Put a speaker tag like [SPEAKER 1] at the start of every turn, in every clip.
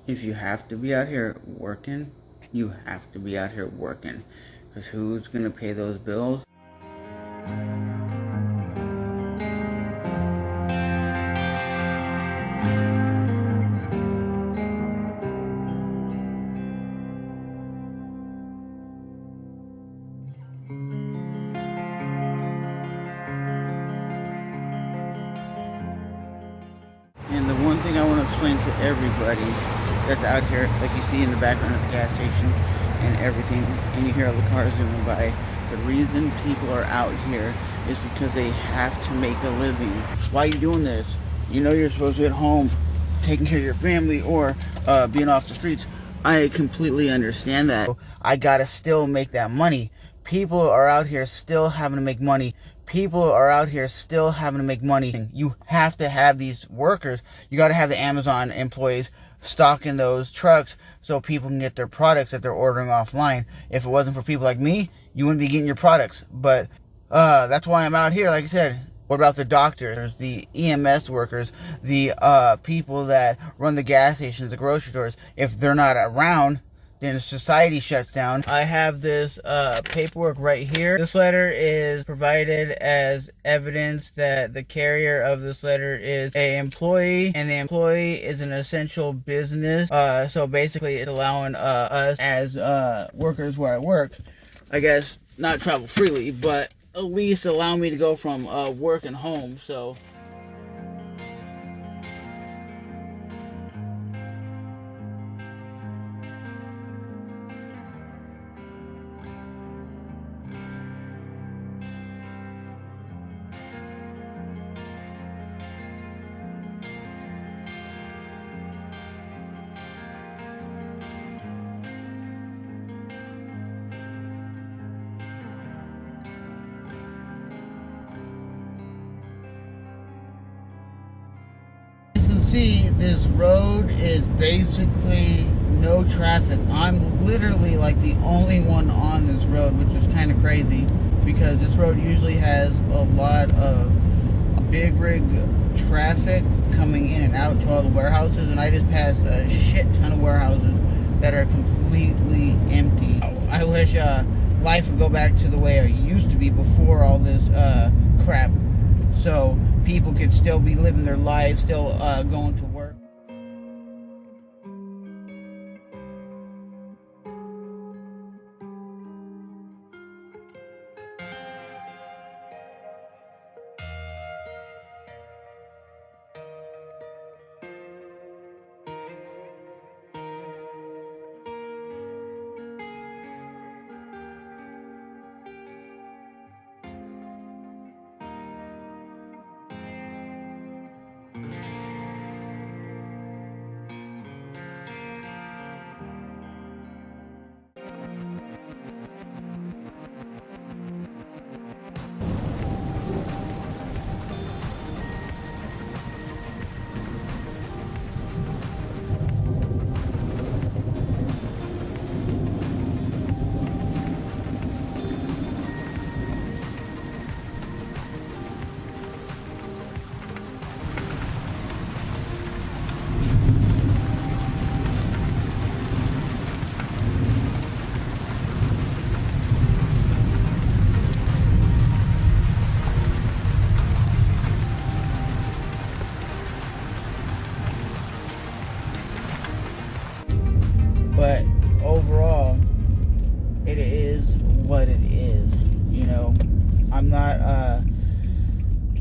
[SPEAKER 1] If you have to be out here working, you have to be out here working. Because who's going to pay those bills? And the one thing I want to explain to everybody that's out here, like you see in the background of the gas station and everything, and you hear all the cars going by, the reason people are out here is because they have to make a living. Why are you doing this? You know you're supposed to be at home taking care of your family or being off the streets. I completely understand that. I gotta still make that money. People are out here still having to make money. People are out here still having to make money. You have to have these workers. You got to have the Amazon employees stocking those trucks so people can get their products that they're ordering offline. If it wasn't for people like me, you wouldn't be getting your products. But that's why I'm out here. Like I said, what about the doctors, the EMS workers, the people that run the gas stations, the grocery stores? If they're not around, then society shuts down. I have this paperwork right here. This letter is provided as evidence that the carrier of this letter is an employee, and the employee is an essential business. So basically it's allowing us as workers where I work, I guess, not travel freely, but at least allow me to go from work and home. So see, this road is basically no traffic. I'm literally like the only one on this road, which is kind of crazy because this road usually has a lot of big rig traffic coming in and out to all the warehouses, and I just passed a shit ton of warehouses that are completely empty. I wish life would go back to the way it used to be before all this crap, so people could still be living their lives, still going to work. But overall, it is what it is. You know, I'm not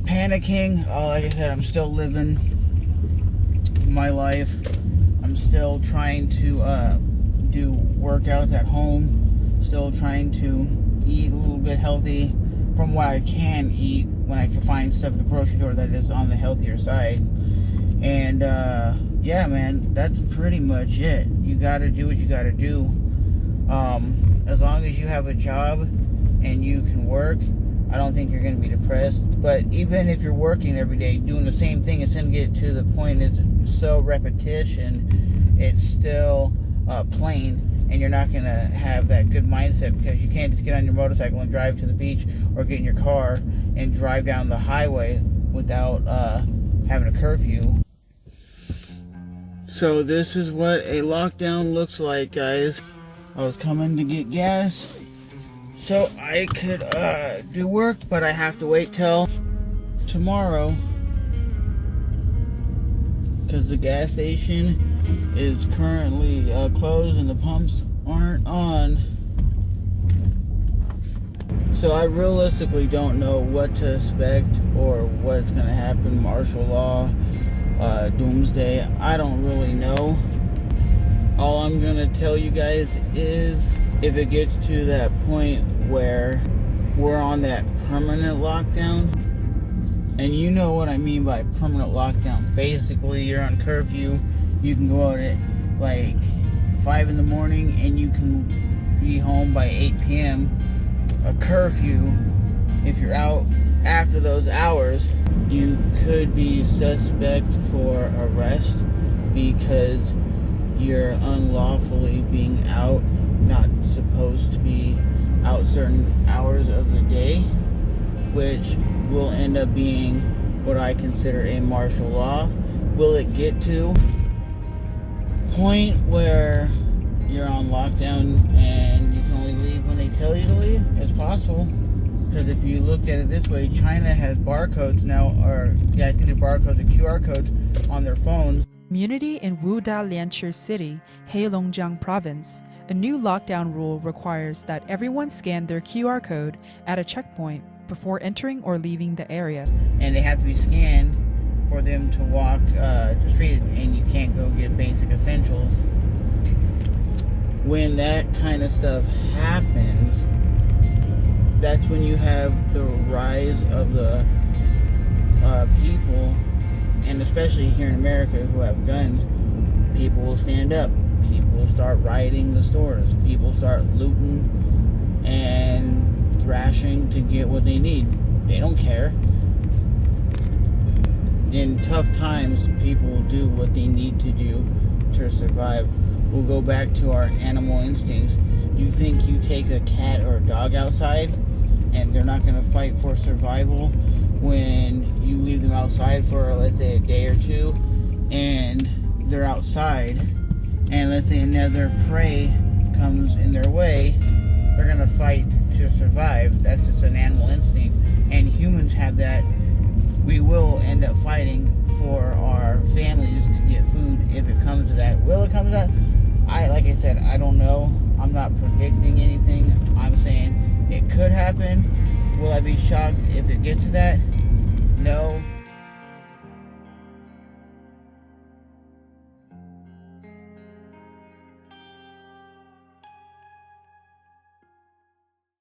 [SPEAKER 1] panicking. Like I said, I'm still living my life. I'm still trying to do workouts at home. Still trying to eat a little bit healthy from what I can eat when I can find stuff at the grocery store that is on the healthier side. And yeah, man, that's pretty much it. You gotta do what you gotta do. As long as you have a job and you can work, I don't think you're gonna be depressed. But even if you're working every day doing the same thing, it's gonna get to the point it's so repetition, it's still plain, and you're not gonna have that good mindset, because you can't just get on your motorcycle and drive to the beach, or get in your car and drive down the highway without having a curfew. So this is what a lockdown looks like, guys. I was coming to get gas so I could do work, but I have to wait till tomorrow because the gas station is currently closed and the pumps aren't on. So I realistically don't know what to expect or what's going to happen. Martial law, doomsday, I don't really know. All I'm going to tell you guys is if it gets to that point where we're on that permanent lockdown, and you know what I mean by permanent lockdown. Basically, you're on curfew. You can go out at like 5 in the morning and you can be home by 8 p.m. A curfew, if you're out after those hours, you could be suspect for arrest because you're unlawfully being out, not supposed to be out certain hours of the day, which will end up being what I consider a martial law. Will it get to point where you're on lockdown and you can only leave when they tell you to leave? It's possible. Because if you look at it this way, China has barcodes now, I think the barcodes, the QR codes on their phones.
[SPEAKER 2] Community in Wudao Lianchi City, Heilongjiang Province, a new lockdown rule requires that everyone scan their QR code at a checkpoint before entering or leaving the area.
[SPEAKER 1] And they have to be scanned for them to walk the street, and you can't go get basic essentials. When that kind of stuff happens, that's when you have the rise of the people, and especially here in America who have guns, people will stand up. People will start rioting the stores. People start looting and thrashing to get what they need. They don't care. In tough times, people will do what they need to do to survive. We'll go back to our animal instincts. You think you take a cat or a dog outside and they're not going to fight for survival when you leave them outside for, let's say, a day or two, and they're outside, and let's say another prey comes in their way, they're going to fight to survive. That's just an animal instinct. And humans have that. We will end up fighting for our families to get food if it comes to that. Will it come to that? Like I said, I don't know. I'm not predicting anything. I'm saying it could happen. Will I be shocked if it gets to that? No.